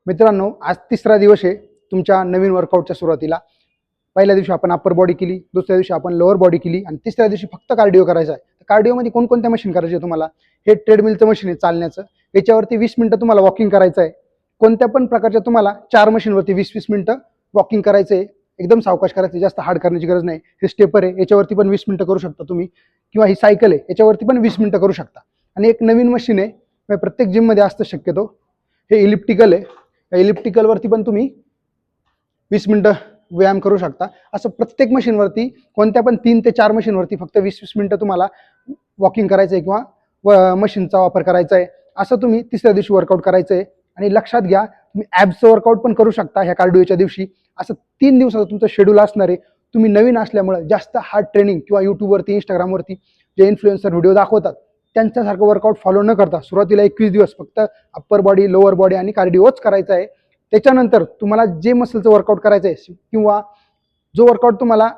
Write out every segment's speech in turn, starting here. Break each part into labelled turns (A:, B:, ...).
A: मित्रांनो, आज तिसरा दिवस आहे तुमच्या नवीन वर्कआउटच्या सुरुवातीला. पहिल्या दिवशी आपण अप्पर बॉडी केली, दुसऱ्या दिवशी आपण लोअर बॉडी केली आणि तिसऱ्या दिवशी फक्त कार्डिओ करायचा आहे. कार्डिओमध्ये कोणकोणत्या मशीन करायचे तुम्हाला? हे ट्रेडमिलचं मशीन आहे चालण्याचं, याच्यावरती 20 मिनिटं तुम्हाला वॉकिंग करायचं आहे. कोणत्या पण प्रकारच्या तुम्हाला 4 मशीनवरती 20-20 मिनिटं वॉकिंग करायचं आहे. एकदम सावकाश करायचं, जास्त हार्ड करण्याची गरज नाही. हे स्टेपर आहे, याच्यावरती पण 20 मिनिटं करू शकता तुम्ही, किंवा ही सायकल आहे याच्यावरती पण 20 मिनिटं करू शकता. आणि एक नवीन मशीन आहे, प्रत्येक जिममध्ये असतं शक्यतो, हे इलिप्टिकल आहे. इलिप्टिकलवरती पण तुम्ही 20 मिनिटं व्यायाम करू शकता. असं प्रत्येक मशीनवरती, कोणत्या पण 3 ते 4 मशीनवरती फक्त 20-20 मिनिटं तुम्हाला वॉकिंग करायचं आहे किंवा मशीनचा वापर करायचा आहे. असं तुम्ही तिसऱ्या दिवशी वर्कआउट करायचं आहे. आणि लक्षात घ्या, तुम्ही ॲब्सचं वर्कआउट पण करू शकता ह्या कार्डिओच्या दिवशी. असं 3 दिवसाचं तुमचं शेड्यूल असणार आहे. तुम्ही नवीन असल्यामुळे जास्त हार्ड ट्रेनिंग किंवा यूट्यूबवरती, इंस्टाग्रामवरती जे इन्फ्लुएन्सर व्हिडिओ दाखवतात त्यांच्यासारखं वर्कआउट फॉलो न करता सुरुवातीला 21 दिवस फक्त अप्पर बॉडी, लोअर बॉडी आणि कार्डिओच करायचा आहे. त्याच्यानंतर तुम्हाला जे मसलचं वर्कआउट करायचं आहे किंवा जो वर्कआउट तुम्हाला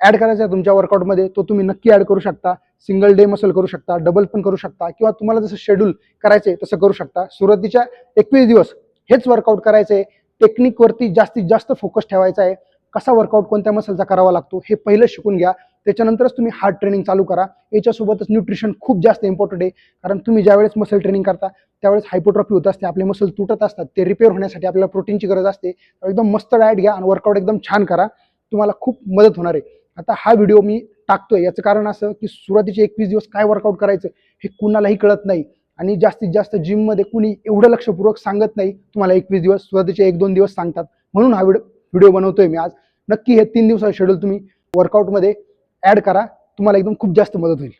A: ॲड करायचा आहे तुमच्या वर्कआउटमध्ये, तो तुम्ही नक्की ॲड करू शकता. सिंगल डे मसल करू शकता, डबल पण करू शकता, किंवा तुम्हाला जसं शेड्यूल करायचं आहे तसं करू शकता. सुरुवातीच्या 21 दिवस हेच वर्कआउट करायचं आहे. टेक्निकवरती जास्तीत जास्त फोकस ठेवायचा आहे. कसा वर्कआउट कोणत्या मसलचा करावा लागतो हे पहिलं शिकून घ्या. त्याच्यानंतरच तुम्ही हार्ड ट्रेनिंग चालू करा. याच्यासोबतच न्यूट्रिशन खूप जास्त इम्पॉर्टंट आहे, कारण तुम्ही ज्यावेळेस मसल ट्रेनिंग करता त्यावेळेस हायपोट्रॉफी होत असते, आपले मसल तुटत असतात. ते रिपेअर होण्यासाठी आपल्याला प्रोटीनची गरज असते. एकदम मस्त डाएट घ्या आणि वर्कआउट एकदम छान करा, तुम्हाला खूप मदत होणार आहे. आता हा व्हिडिओ मी टाकतोय याचं कारण असं की सुरुवातीचे 21 दिवस काय वर्कआउट करायचं हे कुणालाही कळत नाही, आणि जास्तीत जास्त जिममध्ये कुणी एवढं लक्षपूर्वक सांगत नाही. तुम्हाला 21 दिवस, सुरुवातीचे 1-2 दिवस सांगतात, म्हणून हा व्हिडिओ बनवतोय मी आज. नक्की हे 3 दिवसाचं शेड्यूल तुम्ही वर्कआउटमध्ये ॲड करा, तुम्हाला एकदम खूप जास्त मदत होईल.